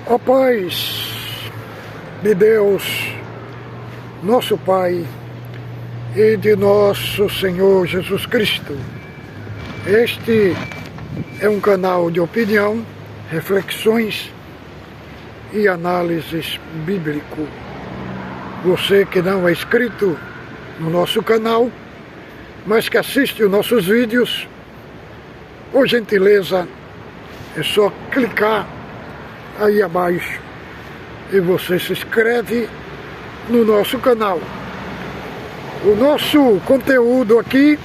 Ó paz de Deus, nosso Pai, e de nosso Senhor Jesus Cristo. Este é um canal de opinião, reflexões e análises bíblico. Você que não é inscrito no nosso canal, mas que assiste os nossos vídeos, por gentileza, é só clicar aí abaixo e você se inscreve no nosso canal. O nosso conteúdo aqui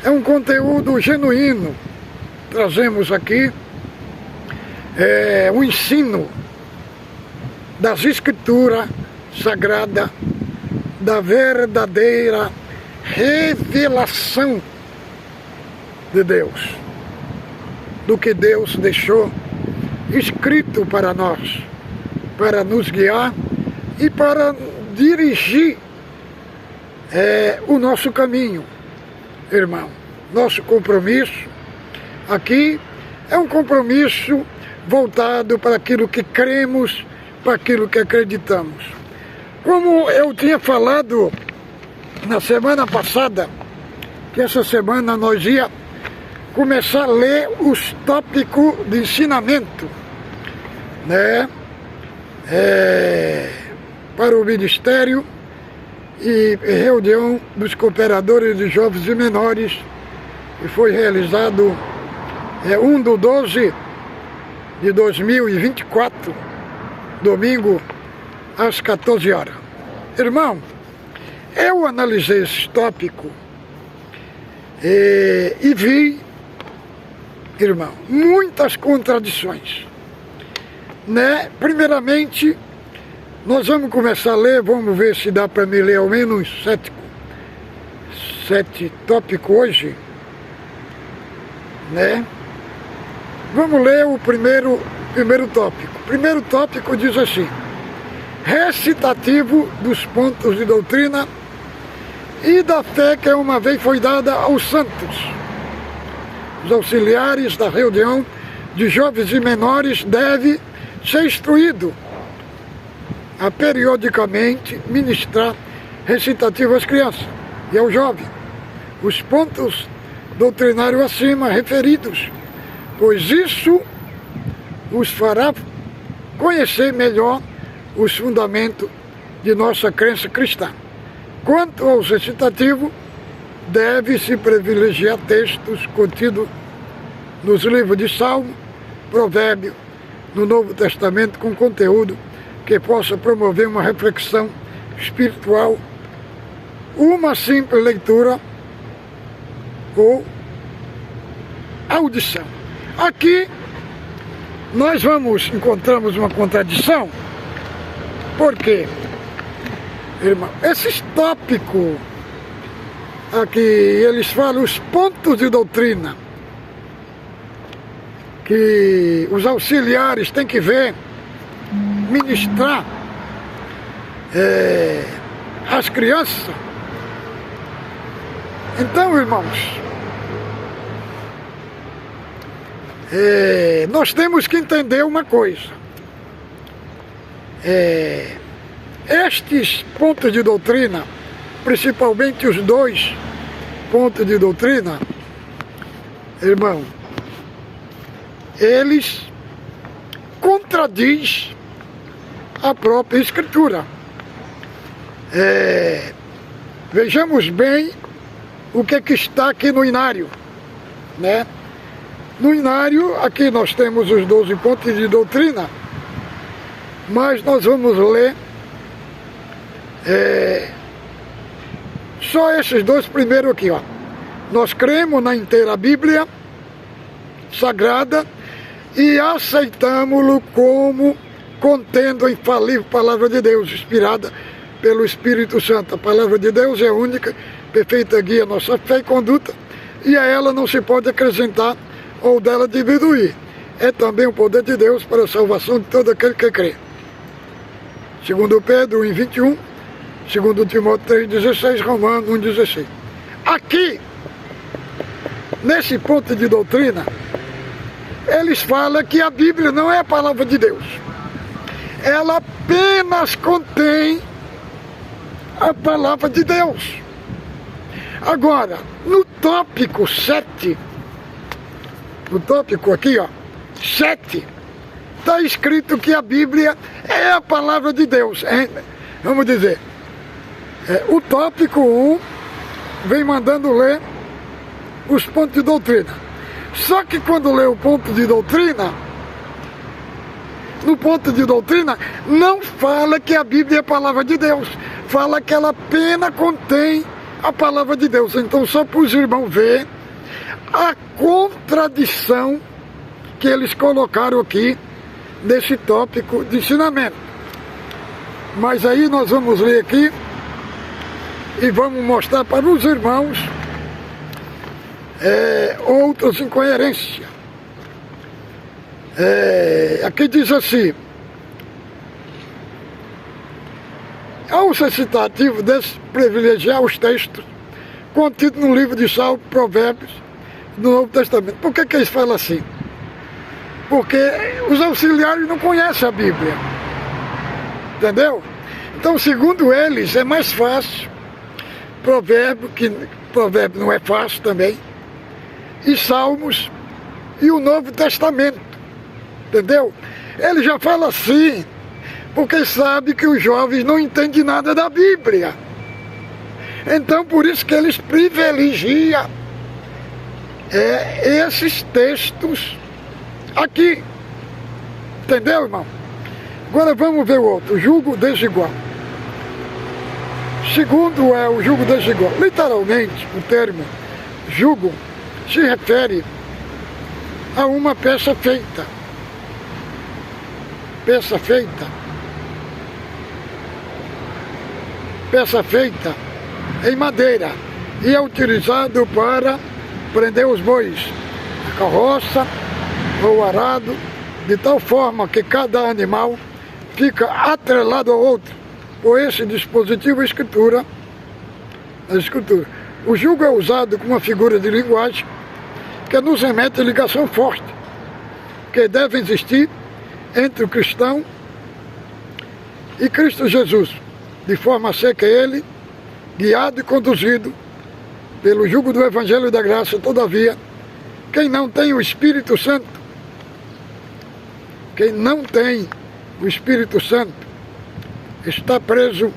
é um conteúdo genuíno. Trazemos aqui o ensino das Escrituras Sagradas, da verdadeira revelação de Deus, do que Deus deixou escrito para nós, para nos guiar e para dirigir o nosso caminho, irmão. Nosso compromisso aqui é um compromisso voltado para aquilo que cremos, para aquilo que acreditamos. Como eu tinha falado na semana passada, que essa semana nós ia começar a ler os tópicos de ensinamento, né? Para o Ministério e reunião dos cooperadores de jovens e menores, que foi realizado 1/12 de 2024, domingo, às 14 horas. Irmão, eu analisei esse tópico e vi, irmão, muitas contradições, né? Primeiramente, nós vamos começar a ler, vamos ver se dá para me ler ao menos sete tópicos hoje, né? Vamos ler o primeiro tópico. O primeiro tópico diz assim: recitativo dos pontos de doutrina e da fé que uma vez foi dada aos santos. Os auxiliares da reunião de jovens e menores devem ser instruídos a periodicamente ministrar recitativo às crianças e aos jovens os pontos doutrinários acima referidos, pois isso os fará conhecer melhor os fundamentos de nossa crença cristã. Quanto aos recitativos, deve-se privilegiar textos contidos nos livros de Salmo, Provérbio, no Novo Testamento, com conteúdo que possa promover uma reflexão espiritual, uma simples leitura ou audição. Aqui nós encontramos uma contradição, porque, irmão, esses tópicos aqui, eles falam os pontos de doutrina que os auxiliares têm que ver, ministrar às crianças. Então, irmãos, nós temos que entender uma coisa. Estes pontos de doutrina, principalmente os dois pontos de doutrina, irmão, eles contradizem a própria Escritura. Vejamos bem o que está aqui no inário, né? No inário, aqui nós temos os 12 pontos de doutrina, mas nós vamos ler só esses dois primeiros aqui, ó. Nós cremos na inteira Bíblia Sagrada e aceitamos-lo como contendo a infalível Palavra de Deus, inspirada pelo Espírito Santo. A Palavra de Deus é a única, perfeita guia nossa fé e conduta, e a ela não se pode acrescentar ou dela diminuir. É também o poder de Deus para a salvação de todo aquele que crê. 2 Pedro 1:21, 2 Timóteo 3:16, Romanos 1:16. Aqui, nesse ponto de doutrina, eles falam que a Bíblia não é a palavra de Deus. ela apenas contém a palavra de Deus. Agora, no tópico 7, no tópico aqui, ó, 7, está escrito que a Bíblia é a palavra de Deus. Vamos dizer, o tópico 1 vem mandando ler os pontos de doutrina. Só que quando lê o ponto de doutrina, no ponto de doutrina, não fala que a Bíblia é a palavra de Deus. Fala que ela apenas contém a palavra de Deus. Então, só para os irmãos verem a contradição que eles colocaram aqui nesse tópico de ensinamento. Mas aí nós vamos ler aqui e vamos mostrar para os irmãos outras incoerências. Aqui diz assim: ao ser citativo desprivilegiar os textos contidos no livro de Salmos, Provérbios do Novo Testamento. Por que eles falam assim? Porque os auxiliares não conhecem a Bíblia, entendeu? Então, segundo eles, é mais fácil Provérbio, que Provérbio não é fácil também, e Salmos e o Novo Testamento, entendeu? Ele já fala assim porque sabe que os jovens não entendem nada da Bíblia. Então, por isso que eles privilegiam esses textos aqui. Entendeu, irmão? Agora vamos ver o outro, jugo desigual. Segundo o jugo desigual. Literalmente, o termo jugo se refere a uma peça feita. Peça feita em madeira e é utilizado para prender os bois, a carroça ou arado, de tal forma que cada animal fica atrelado ao outro por esse dispositivo escritura. O jugo é usado como uma figura de linguagem que nos remete a ligação forte que deve existir entre o cristão e Cristo Jesus, de forma a ser que ele, guiado e conduzido pelo jugo do Evangelho da Graça, todavia, quem não tem o Espírito Santo, está preso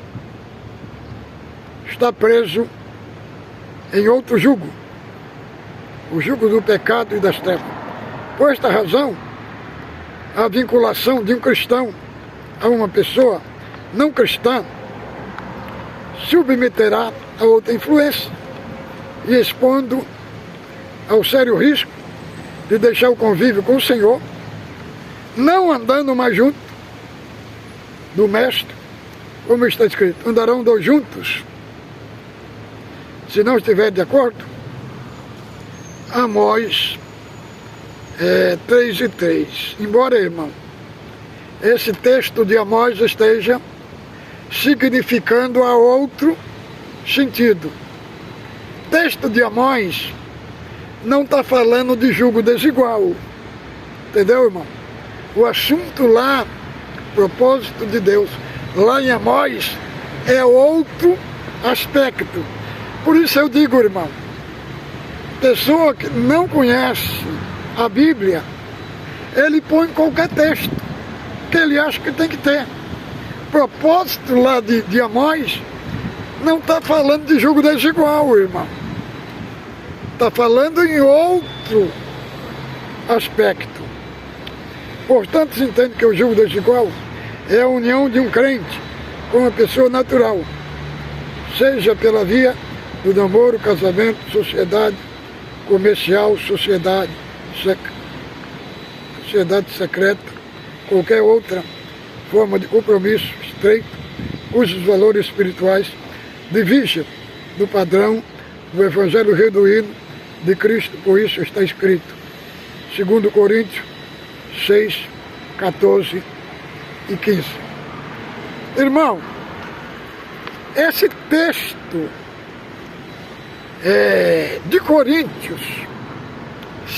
em outro jugo, o jugo do pecado e das trevas. Por esta razão, a vinculação de um cristão a uma pessoa não cristã submeterá a outra influência e expondo ao sério risco de deixar o convívio com o Senhor, não andando mais junto do Mestre, como está escrito, andarão dois juntos, se não estiver de acordo. Amós 3:3. Embora, irmão, esse texto de Amós esteja significando a outro sentido. O texto de Amós não está falando de jugo desigual, entendeu, irmão? O assunto lá, propósito de Deus, lá em Amós, é outro aspecto. Por isso eu digo, irmão, pessoa que não conhece a Bíblia, ele põe qualquer texto que ele acha que tem que ter. O propósito lá de Amós não está falando de jugo desigual, irmão. Está falando em outro aspecto. Portanto, se entende que o jugo desigual é a união de um crente com uma pessoa natural, seja pela via do namoro, casamento, sociedade comercial, sociedade secreta, qualquer outra forma de compromisso estreito, cujos valores espirituais divergem do padrão do Evangelho genuíno de Cristo. Por isso está escrito, 2 Coríntios 6, 14 e 15. Irmão, esse texto de Coríntios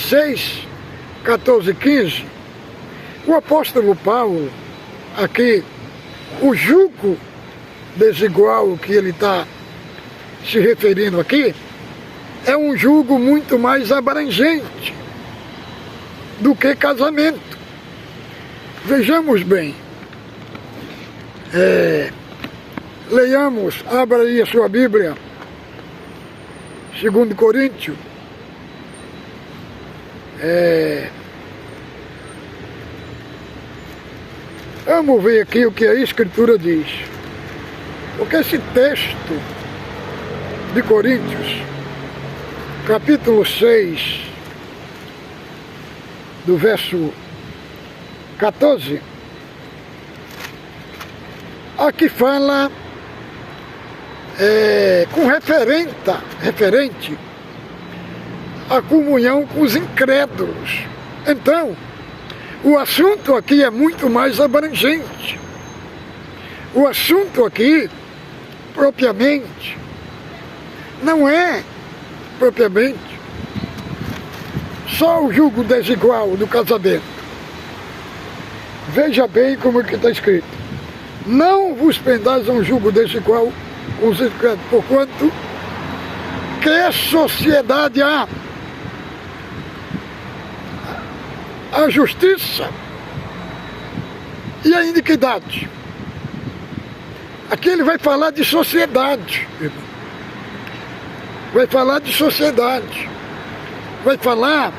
6, 14 e 15, o apóstolo Paulo aqui, o jugo desigual que ele está se referindo aqui, é um jugo muito mais abrangente do que casamento. Vejamos bem, leiamos, abra aí a sua Bíblia, 2 Coríntios, vamos ver aqui o que a Escritura diz, porque esse texto de Coríntios, capítulo 6, do verso 14, aqui fala com referente à comunhão com os incrédulos. Então, o assunto aqui é muito mais abrangente. O assunto aqui, propriamente, não é propriamente só o jugo desigual do casamento. Veja bem como é que está escrito. Não vos prendais a um jugo desigual com os incrédulos, porquanto que sociedade há? A justiça e a iniquidade. Aqui ele vai falar de sociedade. Vai falar de sociedade. Vai falar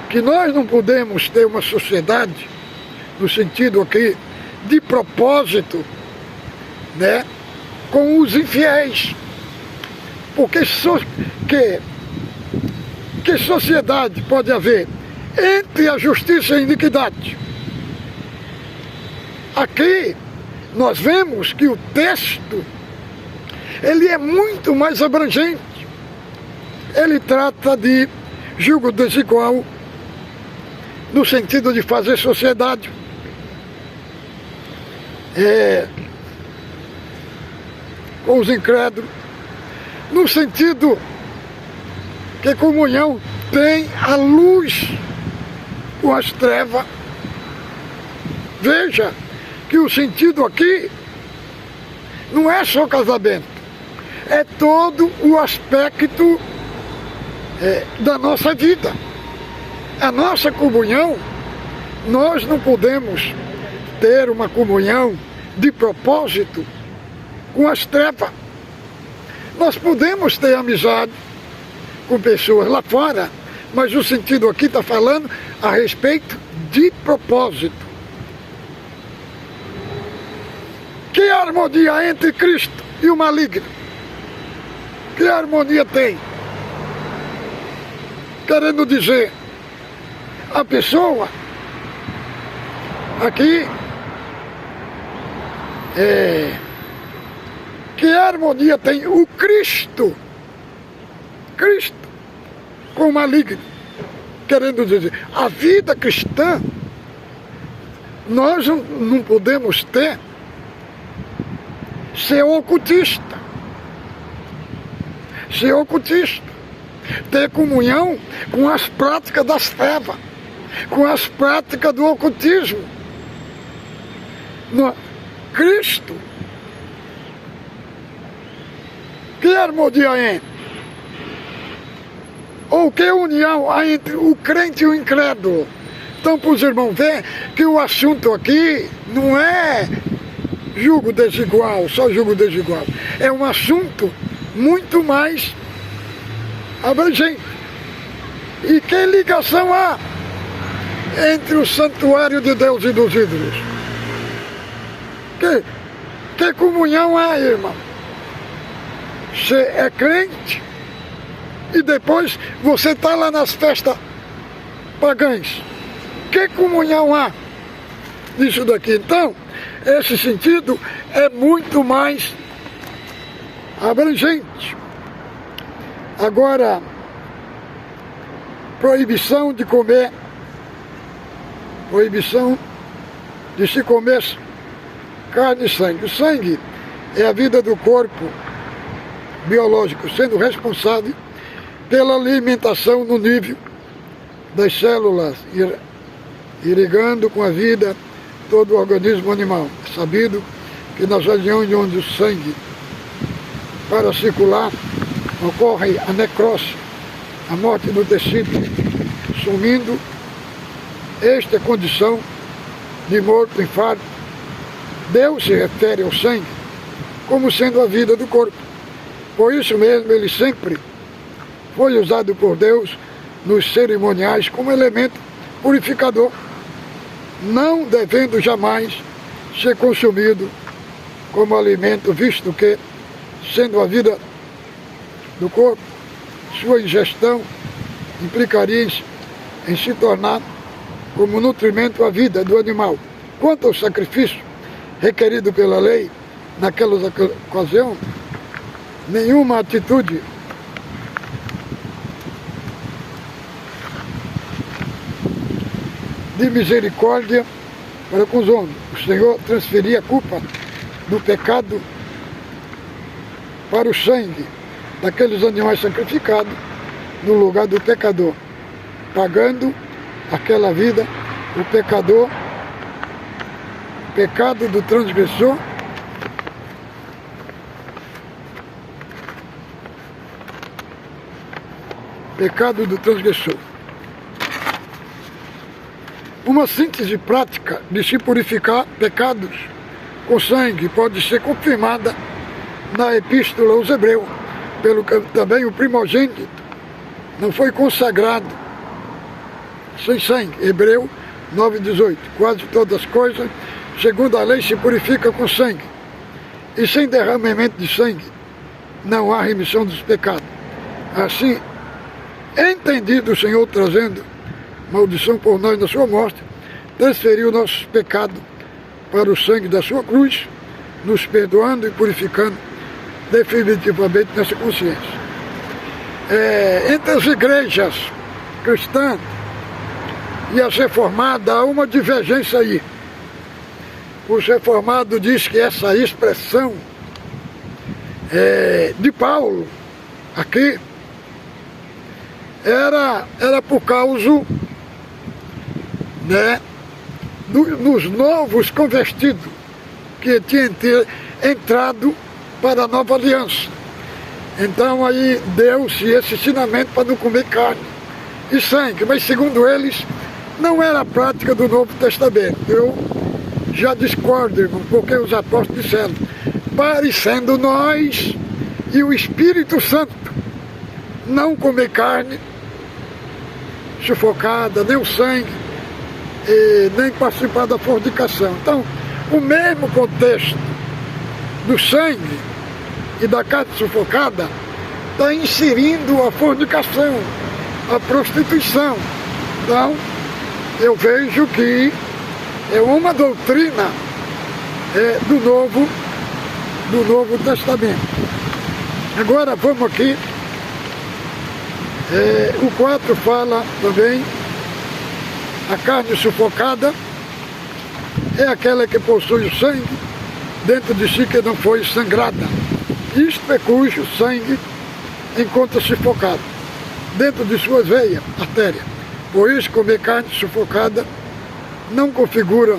que nós não podemos ter uma sociedade, no sentido aqui, de propósito, né, com os infiéis. Porque que sociedade pode haver entre a justiça e a iniquidade? Aqui nós vemos que o texto ele é muito mais abrangente. Ele trata de jugo desigual no sentido de fazer sociedade, com os incrédulos, no sentido que comunhão tem a luz com as trevas. Veja que o sentido aqui não é só casamento, é todo o aspecto da nossa vida. A nossa comunhão, nós não podemos ter uma comunhão de propósito com as trevas. Nós podemos ter amizade com pessoas lá fora, mas o sentido aqui está falando a respeito de propósito. Que harmonia entre Cristo e o maligno? Que harmonia tem? Querendo dizer, a pessoa aqui que harmonia tem o Cristo com o maligno? Querendo dizer, a vida cristã nós não podemos ser ocultista, ter comunhão com as práticas das trevas, com as práticas do ocultismo. Cristo, que harmonia há ou que união há entre o crente e o incrédulo? Então, para os irmãos verem que o assunto aqui não é jugo desigual, só jugo desigual. É um assunto muito mais abrangente. E que ligação há entre o santuário de Deus e dos ídolos? Que comunhão há, irmão? Você é crente e depois você está lá nas festas pagãs. Que comunhão há nisso daqui? Então, esse sentido é muito mais abrangente. Agora, proibição de comer, proibição de se comer carne e sangue. O sangue é a vida do corpo biológico, sendo responsável pela alimentação no nível das células, irrigando com a vida todo o organismo animal. É sabido que nas regiões onde o sangue para circular ocorre a necrose, a morte do tecido, sumindo esta condição de morto, infarto. Deus se refere ao sangue como sendo a vida do corpo. Por isso mesmo ele sempre foi usado por Deus nos cerimoniais como elemento purificador, não devendo jamais ser consumido como alimento, visto que, sendo a vida do corpo, sua ingestão implicaria em se tornar como nutrimento à vida do animal. Quanto ao sacrifício requerido pela lei, naquela ocasião, nenhuma atitude de misericórdia para com os homens. O Senhor transferia a culpa do pecado para o sangue daqueles animais sacrificados no lugar do pecador, pagando aquela vida, o pecador, pecado do transgressor, pecado do transgressor. Uma síntese prática de se purificar pecados com sangue pode ser confirmada na Epístola aos Hebreus, pelo que também o primogênito não foi consagrado sem sangue. Hebreu 9,18. Quase todas as coisas, segundo a lei, se purificam com sangue, e sem derramamento de sangue não há remissão dos pecados. Assim, entendido o Senhor trazendo maldição por nós na sua morte, transferiu nossos pecados para o sangue da sua cruz, nos perdoando e purificando definitivamente nessa consciência. Entre as igrejas cristãs e as reformadas há uma divergência aí. Os reformados dizem que essa expressão de Paulo aqui era por causa, né, dos novos convertidos que tinham entrado para a nova aliança. Então aí deu-se esse ensinamento para não comer carne e sangue, mas segundo eles não era a prática do Novo Testamento. Eu já discordo, irmão, porque os apóstolos disseram, parecendo nós e o Espírito Santo, não comer carne sufocada, nem o sangue, e nem participar da fornicação. Então, o mesmo contexto do sangue e da carne sufocada está inserindo a fornicação, a prostituição. Então, eu vejo que é uma doutrina do Novo Testamento. Agora vamos aqui. O 4 fala também, a carne sufocada é aquela que possui o sangue dentro de si que não foi sangrada. Isto é cujo sangue encontra-se sufocado dentro de suas veias, artéria. Por isso, comer carne sufocada não configura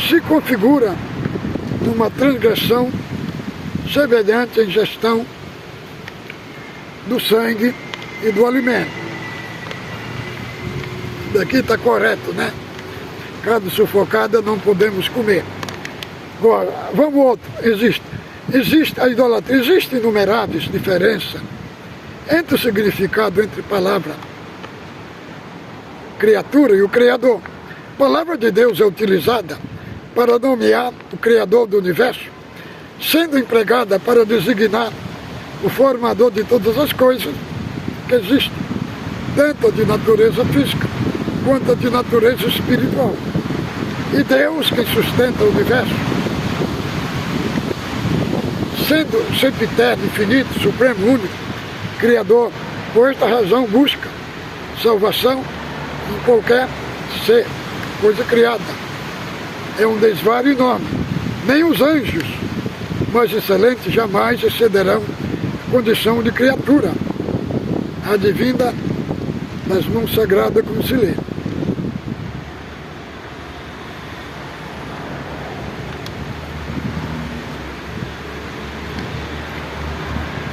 se configura numa transgressão semelhante à ingestão do sangue e do alimento. Daqui está correto, né? Carne sufocada não podemos comer. Agora, vamos outro. Existe a idolatria. Existem inumeráveis diferenças entre o significado entre a palavra criatura e o Criador. A palavra de Deus é utilizada para nomear o Criador do Universo, sendo empregada para designar o formador de todas as coisas que existem, tanto de natureza física quanto de natureza espiritual. E Deus quem sustenta o universo, sendo sempre eterno, infinito, supremo, único, Criador, por esta razão busca salvação em qualquer ser, coisa criada. É um desvario enorme. Nem os anjos mais excelentes jamais excederão a condição de criatura. a divina, mas não sagrada como se lê.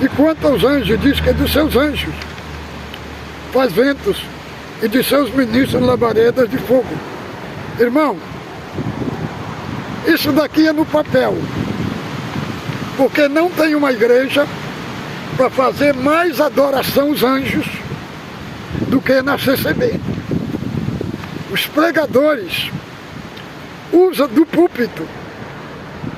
E quanto aos anjos, diz que é dos seus anjos faz ventos, e de seus ministros labaredas de fogo. Irmão, isso daqui é no papel, porque não tem uma igreja para fazer mais adoração aos anjos do que na CCB. Os pregadores usam do púlpito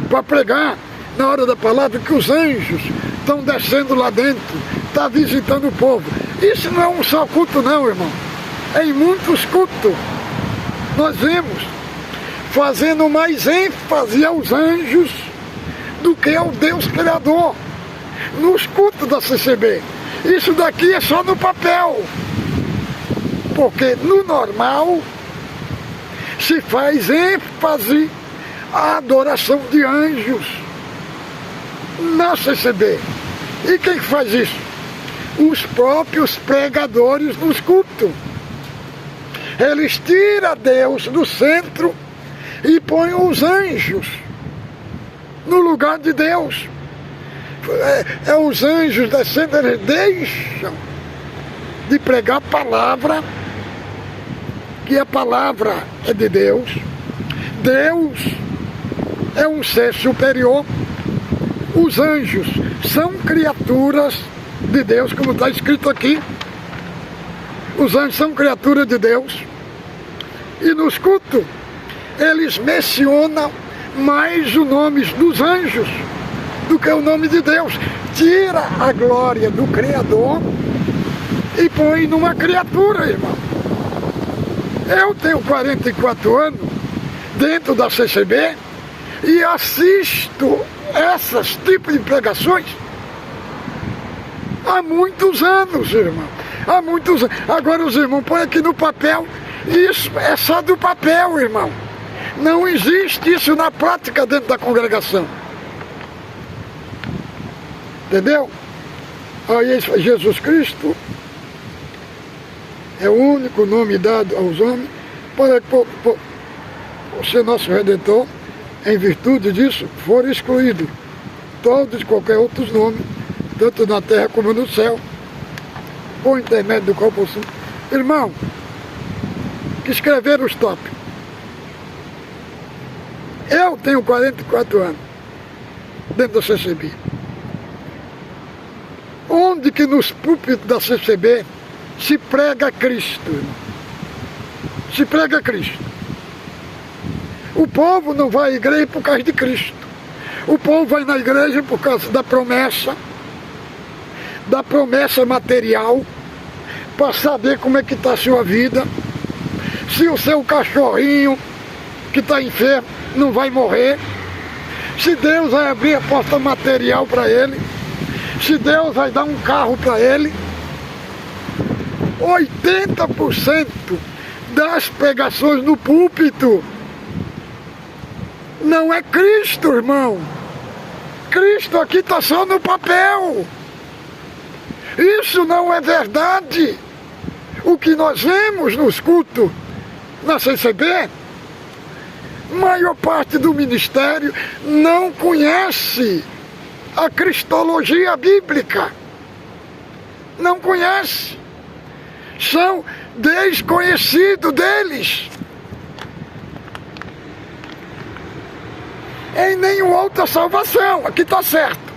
para pregar na hora da palavra que os anjos estão descendo lá dentro, está visitando o povo. Isso não é um só culto não, irmão. É em muitos cultos. Nós vemos fazendo mais ênfase aos anjos do que ao Deus Criador. Nos cultos da CCB. Isso daqui é só no papel. Porque no normal se faz ênfase à adoração de anjos na CCB. E quem faz isso? Os próprios pregadores nos cultos. Eles tiram Deus do centro e põem os anjos no lugar de Deus. Os anjos descendo, eles deixam de pregar a palavra, que a palavra é de Deus. Deus é um ser superior. Os anjos são criaturas de Deus, como está escrito aqui. Os anjos são criaturas de Deus. E nos cultos, eles mencionam mais o nome dos anjos do que o nome de Deus. Tira a glória do Criador e põe numa criatura, irmão. Eu tenho 44 anos dentro da CCB e assisto esses tipos de pregações há muitos anos, irmão. Há muitos anos. Agora os irmãos põem aqui no papel. Isso é só do papel, irmão. Não existe isso na prática dentro da congregação. Entendeu? Aí Jesus Cristo é o único nome dado aos homens para ser nosso Redentor. Em virtude disso, foram excluídos todos e qualquer outros nomes, tanto na terra como no céu, por intermédio do qual possuem. Irmão, que escreveram os tópicos. Eu tenho 44 anos dentro da CCB. Onde que nos púlpitos da CCB se prega Cristo, irmão? Se prega Cristo. O povo não vai à igreja por causa de Cristo. O povo vai na igreja por causa da promessa material, para saber como é que está a sua vida, se o seu cachorrinho que está enfermo não vai morrer, se Deus vai abrir a porta material para ele, se Deus vai dar um carro para ele. 80% das pregações no púlpito não é Cristo, irmão. Cristo aqui está só no papel. Isso não é verdade. O que nós vemos nos cultos na CCB, maior parte do ministério não conhece a cristologia bíblica. Não conhece. São desconhecidos deles. Em nenhuma outra salvação, aqui está certo.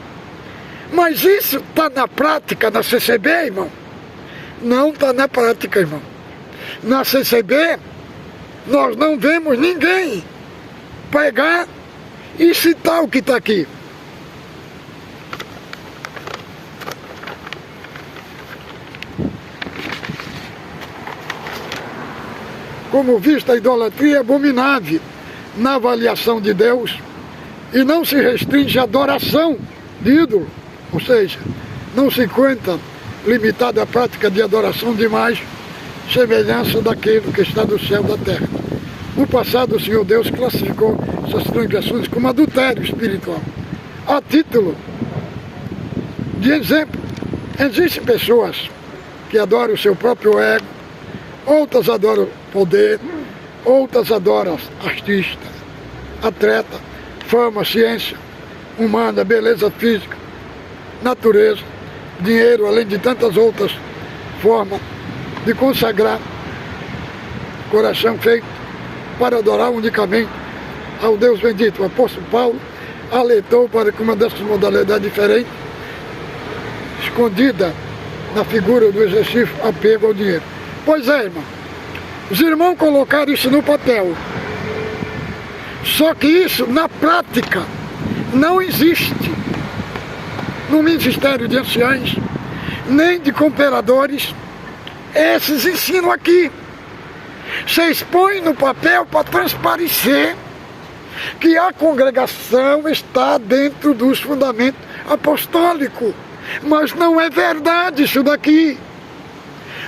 Mas isso está na prática na CCB, irmão? Não está na prática, irmão. Na CCB, nós não vemos ninguém pegar e citar o que está aqui. Como visto, a idolatria é abominável na avaliação de Deus e não se restringe à adoração de ídolo, ou seja, não se conta limitada à prática de adoração de imagem, semelhança daquilo que está do céu da terra. No passado, o Senhor Deus classificou essas transgressões como adultério espiritual. A título de exemplo, existem pessoas que adoram o seu próprio ego, outras adoram poder, outras adoram artistas, atleta, fama, ciência humana, beleza física, natureza, dinheiro, além de tantas outras formas de consagrar coração feito para adorar unicamente ao Deus bendito. O apóstolo Paulo alertou para que uma dessas modalidades diferentes, escondida na figura do exercício apego ao dinheiro. Pois é, irmão, os irmãos colocaram isso no papel, só que isso na prática não existe no ministério de anciães, nem de cooperadores, esses ensinam aqui. Vocês põem no papel para transparecer que a congregação está dentro dos fundamentos apostólicos. Mas não é verdade isso daqui.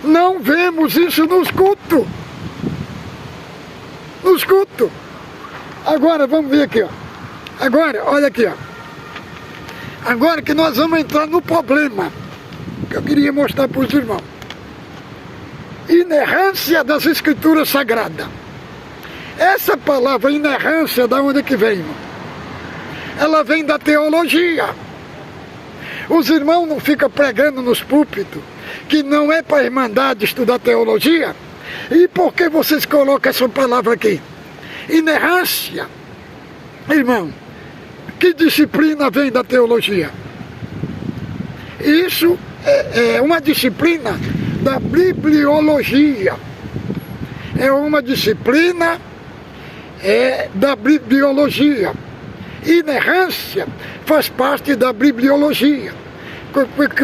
Não vemos isso nos cultos. Nos cultos. Agora vamos ver aqui, ó. Agora, olha aqui, ó. Agora que nós vamos entrar no problema que eu queria mostrar para os irmãos. Inerrância das Escrituras Sagradas. Essa palavra inerrância, da onde que vem, irmão? Ela vem da teologia. Os irmãos não ficam pregando nos púlpitos que não é para a Irmandade estudar teologia? E por que vocês colocam essa palavra aqui? Inerrância. Irmão, que disciplina vem da teologia? Isso é uma disciplina da bibliologia. É uma disciplina da bibliologia. Inerrância faz parte da bibliologia,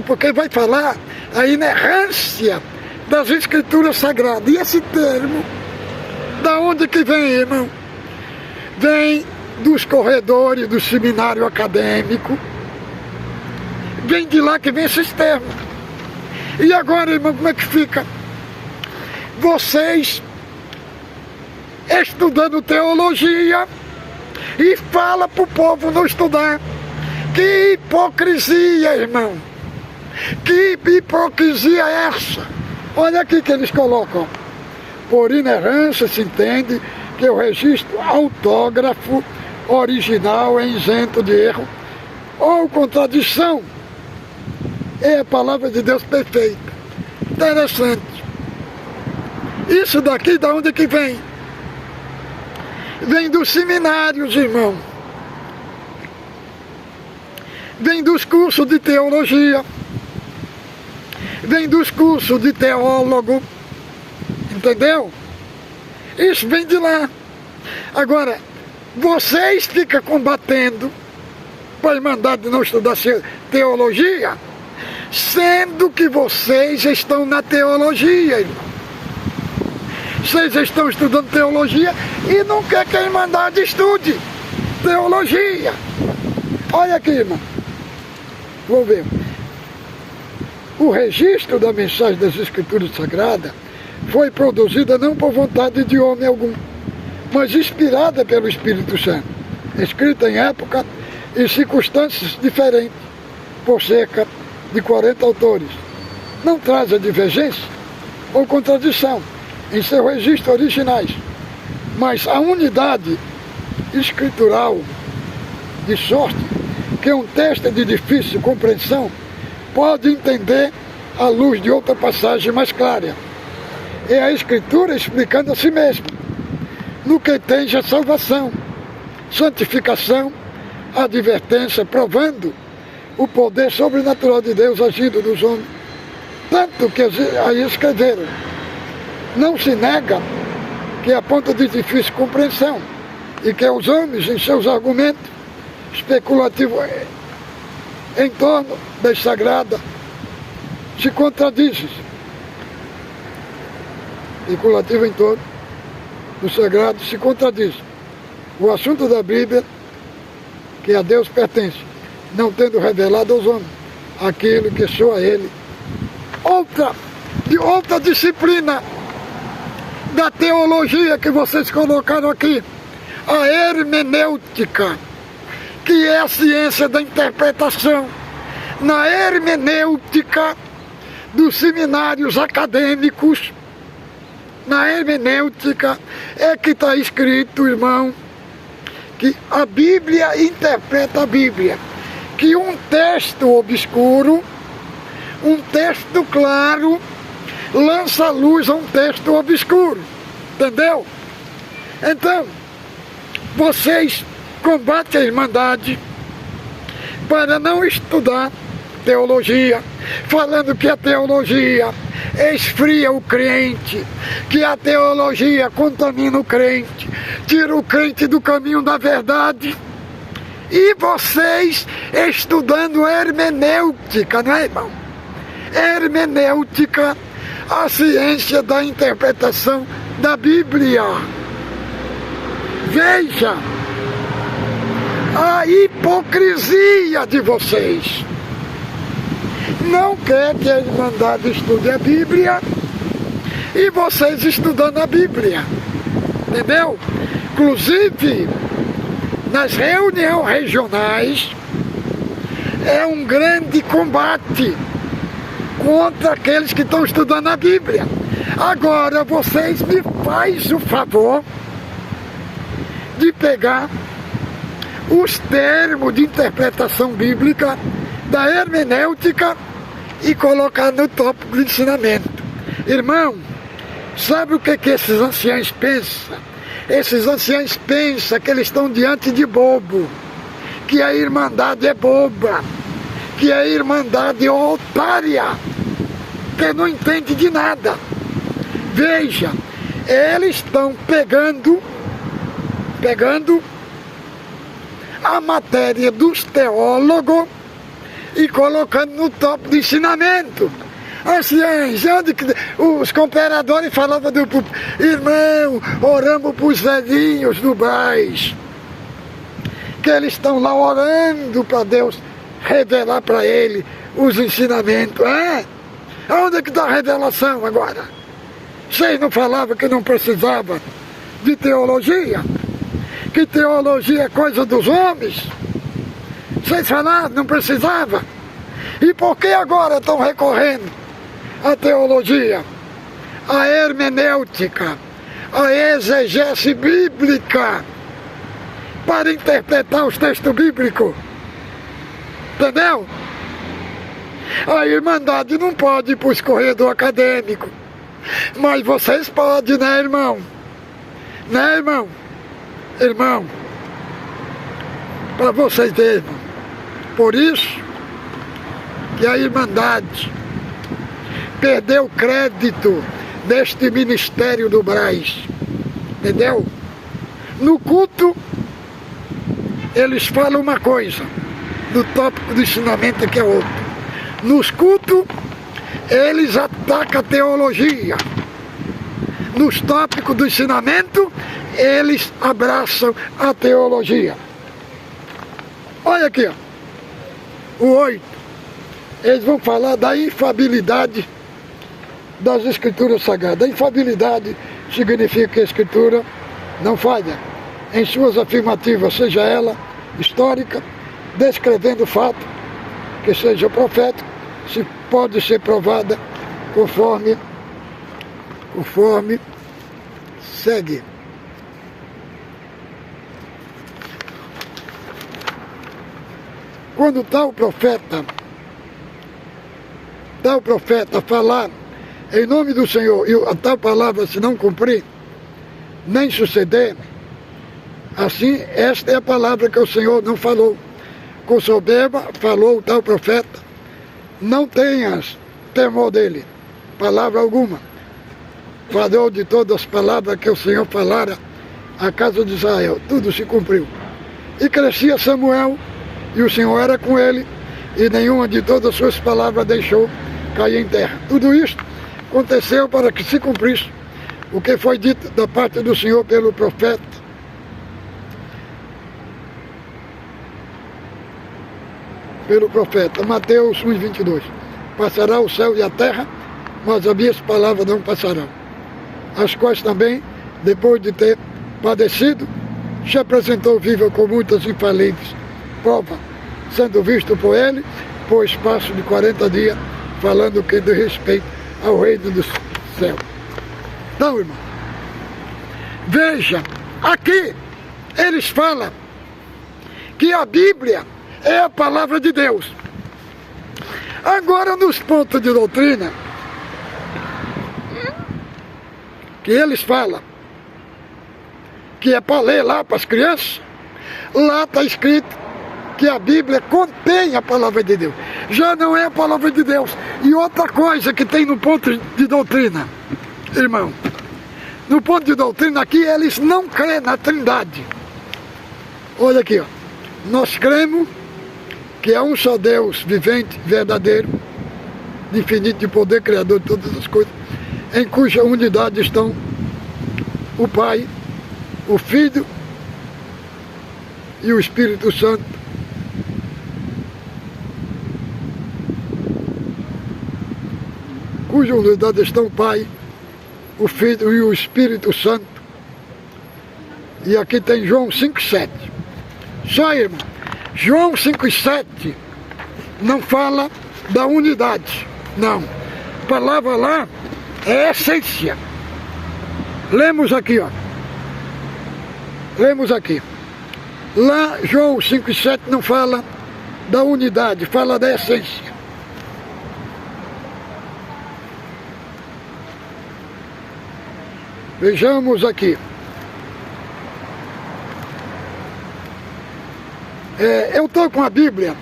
porque vai falar a inerrância das Escrituras Sagradas. E esse termo, da onde que vem, irmão? Vem dos corredores do seminário acadêmico. Vem de lá que vem esses termos. E agora, irmão, como é que fica? Vocês estudando teologia e fala para o povo não estudar. Que hipocrisia, irmão! Que hipocrisia é essa? Olha aqui que eles colocam. Por inerrância se entende que o registro autógrafo original é isento de erro ou contradição. É a palavra de Deus perfeita. Interessante. Isso daqui, da onde que vem? Vem dos seminários, irmão. Vem dos cursos de teologia. Vem dos cursos de teólogo. Entendeu? Isso vem de lá. Agora, vocês ficam combatendo para a Irmandade não estudar teologia, sendo que vocês estão na teologia, irmão. Vocês estão estudando teologia e não quer que a Irmandade estude teologia. Olha aqui, irmão. Vou ver. O registro da mensagem das Escrituras Sagradas foi produzida não por vontade de homem algum, mas inspirada pelo Espírito Santo, escrita em época e circunstâncias diferentes, por cerca de 40 autores. Não traz a divergência ou contradição em seus registros originais, mas a unidade escritural, de sorte que um texto de difícil compreensão pode entender à luz de outra passagem mais clara. É a Escritura explicando a si mesma, no que tem a salvação, santificação, advertência, provando o poder sobrenatural de Deus agindo nos homens. Tanto que aí escreveram, não se nega que a ponto de difícil compreensão e que os homens, em seus argumentos especulativos em torno das sagradas, se contradizem. Especulativo em torno do sagrado se contradiz. O assunto da Bíblia, que a Deus pertence, não tendo revelado aos homens aquilo que só a Ele. Outra disciplina da teologia que vocês colocaram aqui, a hermenêutica, que é a ciência da interpretação. Na hermenêutica dos seminários acadêmicos, na hermenêutica, é que está escrito, irmão, que a Bíblia interpreta a Bíblia, que um texto obscuro, um texto claro, lança luz a um texto obscuro, entendeu? Então, vocês combatem a Irmandade para não estudar teologia, falando que a teologia esfria o crente, que a teologia contamina o crente, tira o crente do caminho da verdade. E vocês estudando hermenêutica, não é, irmão? Hermenêutica, a ciência da interpretação da Bíblia. Veja a hipocrisia de vocês. Não quer que a Irmandade estude a Bíblia e vocês estudando a Bíblia, entendeu? Inclusive, nas reuniões regionais, é um grande combate contra aqueles que estão estudando a Bíblia. Agora, vocês me fazem o favor de pegar os termos de interpretação bíblica da hermenêutica e colocar no tópico de ensinamento. Irmão, sabe o que esses anciãos pensam? Esses anciãos pensam que eles estão diante de bobo, que a Irmandade é boba, que a Irmandade é otária, que não entende de nada. Veja, eles estão pegando a matéria dos teólogos e colocando no tópico de ensinamento. Anciães, onde que os cooperadores falavam do irmão, oramos para os velhinhos do Brás, que eles estão lá orando para Deus revelar para ele os ensinamentos. Onde é que está a revelação agora? Vocês não falavam que não precisava de teologia? Que teologia é coisa dos homens? Vocês falaram, não precisava? E por que agora estão recorrendo à teologia, à hermenêutica, à exegese bíblica, para interpretar os textos bíblicos? Entendeu? A Irmandade não pode ir para o escorredor acadêmico, mas vocês podem, né, irmão? Né, irmão? Irmão, para vocês verem, irmão. Por isso que a Irmandade perdeu crédito neste ministério do Brás, entendeu? No culto, eles falam uma coisa, no tópico de ensinamento que é outro. Nos cultos, eles atacam a teologia. Nos tópicos do ensinamento, eles abraçam a teologia. Olha aqui, ó, o 8. Eles vão falar da infabilidade das Escrituras Sagradas. A infabilidade significa que a Escritura não falha em suas afirmativas, seja ela histórica, descrevendo fato, que seja profético, se pode ser provada conforme segue. Quando tal profeta falar em nome do Senhor e a tal palavra se não cumprir, nem suceder, assim, esta é a palavra que o Senhor não falou. Com soberba falou o tal profeta, não tenhas temor dele, palavra alguma. Falou de todas as palavras que o Senhor falara à casa de Israel, tudo se cumpriu. E crescia Samuel, e o Senhor era com ele, e nenhuma de todas as suas palavras deixou cair em terra. Tudo isso aconteceu para que se cumprisse o que foi dito da parte do Senhor pelo profeta. Mateus 1:22. Passará o céu e a terra, mas as minhas palavras não passarão. As quais também, depois de ter padecido, se apresentou viva com muitas infalíveis provas, sendo visto por ele por espaço de 40 dias, falando que de respeito ao reino do céu. Então, irmão, veja, aqui eles falam que a Bíblia é a palavra de Deus. Agora, nos pontos de doutrina, que eles falam que é para ler lá para as crianças, lá está escrito que a Bíblia contém a palavra de Deus. Já não é a palavra de Deus. E outra coisa que tem no ponto de doutrina, irmão, no ponto de doutrina aqui, eles não creem na Trindade. Olha aqui, ó. Nós cremos que há um só Deus vivente, verdadeiro, de infinito de poder, criador de todas as coisas, em cuja unidade estão o Pai, o Filho e o Espírito Santo. Cuja unidade estão o Pai, o Filho e o Espírito Santo. E aqui tem João 5,7. Só, irmão, João 5,7 não fala da unidade, não. A palavra lá é essência. Lemos aqui, ó. Lemos aqui. Lá, João 5,7 não fala da unidade, fala da essência. Vejamos aqui. Eu estou com a Bíblia,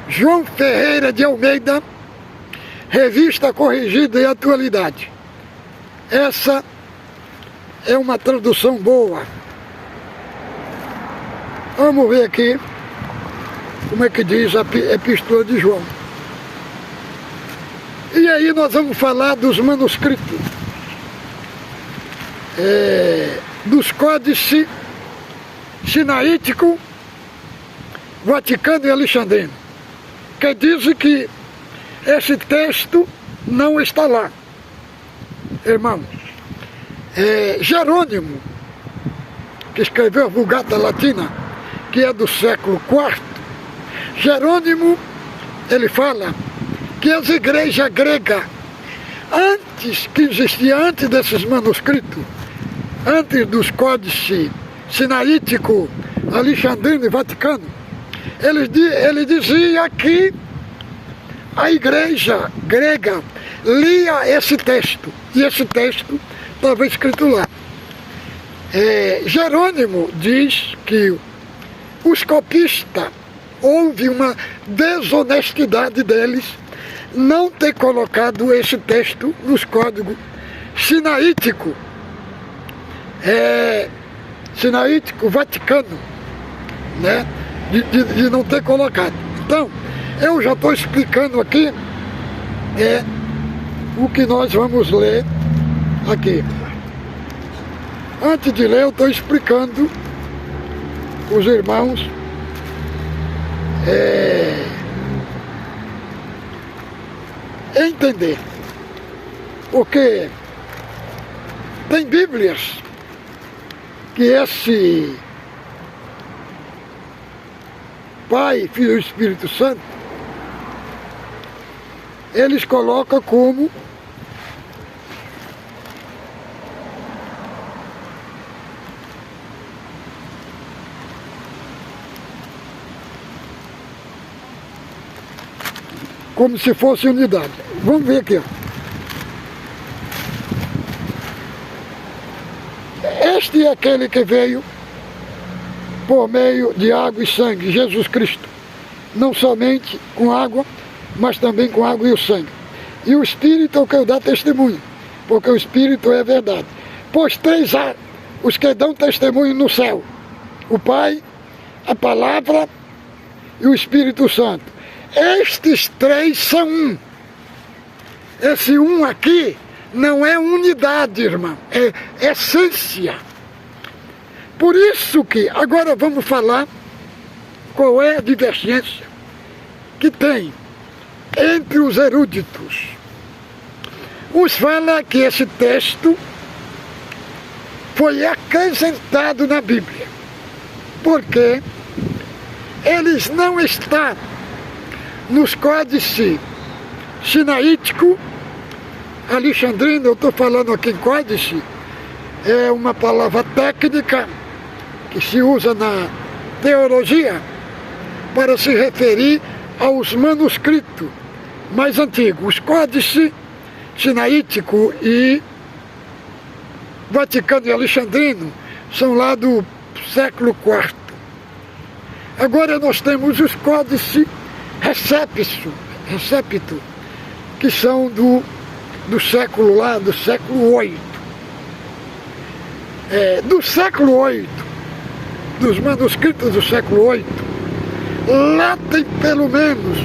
João Ferreira de Almeida, Revista Corrigida e Atualidade. Essa é uma tradução boa. Vamos ver aqui como é que diz a Epístola de João. E aí nós vamos falar dos manuscritos, dos códices sinaítico, Vaticano e Alexandrino, que dizem que esse texto não está lá. Irmão, Jerônimo, que escreveu a Vulgata Latina, que é do século IV, Jerônimo, ele fala que as igrejas gregas, que existia antes desses manuscritos, antes dos códices sinaítico, Alexandrino e Vaticano, ele dizia que a igreja grega lia esse texto, e esse texto estava escrito lá. Jerônimo diz que os copistas, houve uma desonestidade deles não ter colocado esse texto nos códigos sinaítico, sinaítico Vaticano, né? De não ter colocado. Então, eu já estou explicando aqui o que nós vamos ler aqui. Antes de ler, eu estou explicando os irmãos entender. Porque tem Bíblias que esse Pai, Filho e Espírito Santo, eles colocam como se fosse unidade. Vamos ver aqui, ó. Este é aquele que veio por meio de água e sangue, Jesus Cristo, não somente com água, mas também com água e o sangue. E o Espírito é o que dá testemunho, porque o Espírito é verdade. Pois três há os que dão testemunho no céu: o Pai, a Palavra e o Espírito Santo. Estes três são um. Esse um aqui não é unidade, irmão, é essência. Por isso que, agora vamos falar qual é a divergência que tem entre os eruditos. Uns falam que esse texto foi acrescentado na Bíblia, porque eles não estão nos códices sinaítico, alexandrino, eu estou falando aqui em códice, é uma palavra técnica que se usa na teologia para se referir aos manuscritos mais antigos. Os códices sinaítico e Vaticano e Alexandrino são lá do século IV. Agora nós temos os códices Recepto, que são do século VIII. Do século VIII, dos manuscritos do século VIII, lá tem pelo menos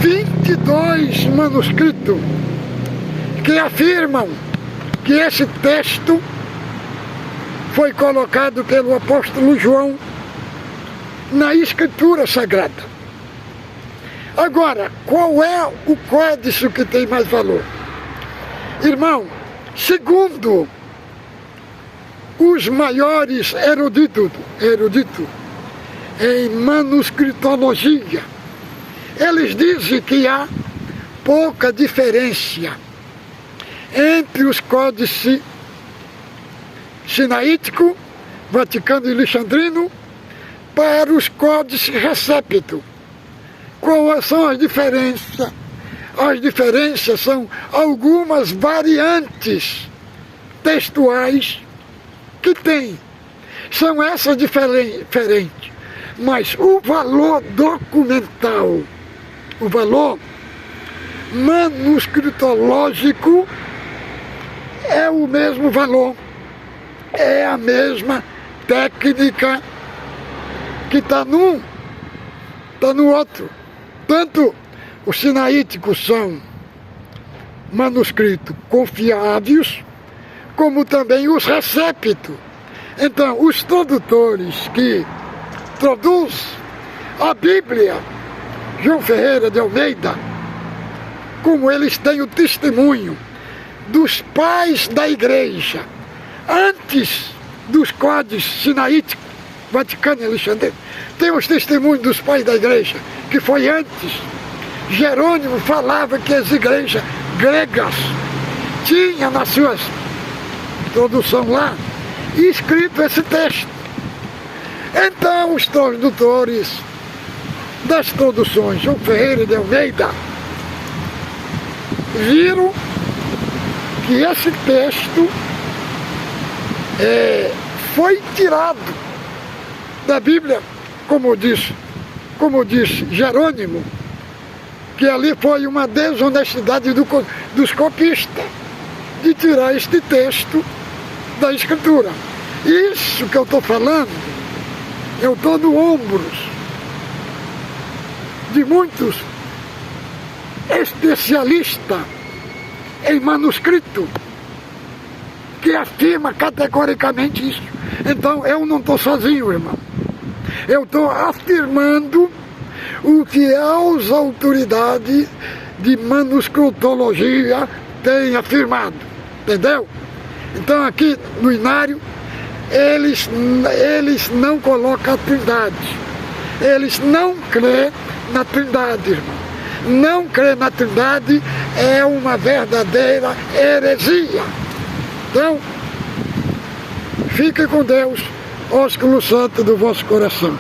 22 manuscritos que afirmam que esse texto foi colocado pelo apóstolo João na Escritura Sagrada. Agora, qual é o códice que tem mais valor? Irmão, segundo os maiores eruditos em manuscritologia, eles dizem que há pouca diferença entre os códices sinaítico, Vaticano e Alexandrino para os códices Recepto. Quais são as diferenças? As diferenças são algumas variantes textuais que tem. São essas diferentes. Mas o valor documental, o valor manuscritológico é o mesmo valor. É a mesma técnica que está num, está no outro. Tanto os sinaíticos são manuscritos confiáveis, como também os receptos. Então, os tradutores que traduzem a Bíblia, João Ferreira de Almeida, como eles têm o testemunho dos pais da igreja, antes dos códices sinaíticos, Vaticano e Alexandrino, tem os testemunhos dos pais da igreja, que foi antes. Jerônimo falava que as igrejas gregas tinham nas suas traduções lá, escrito esse texto. Então os tradutores das traduções, João Ferreira de Almeida, viram que esse texto foi tirado da Bíblia, como disse Jerônimo, que ali foi uma desonestidade dos copistas de tirar este texto da Escritura. Isso que eu estou falando, eu estou no ombros de muitos especialistas em manuscrito que afirma categoricamente isso. Então eu não estou sozinho, irmão. Eu estou afirmando o que as autoridades de manuscritologia têm afirmado, entendeu? Então aqui no Inário, eles não colocam a Trindade. Eles não crêem na Trindade, irmão. Não crer na Trindade é uma verdadeira heresia. Então, fique com Deus, ósculo santo do vosso coração.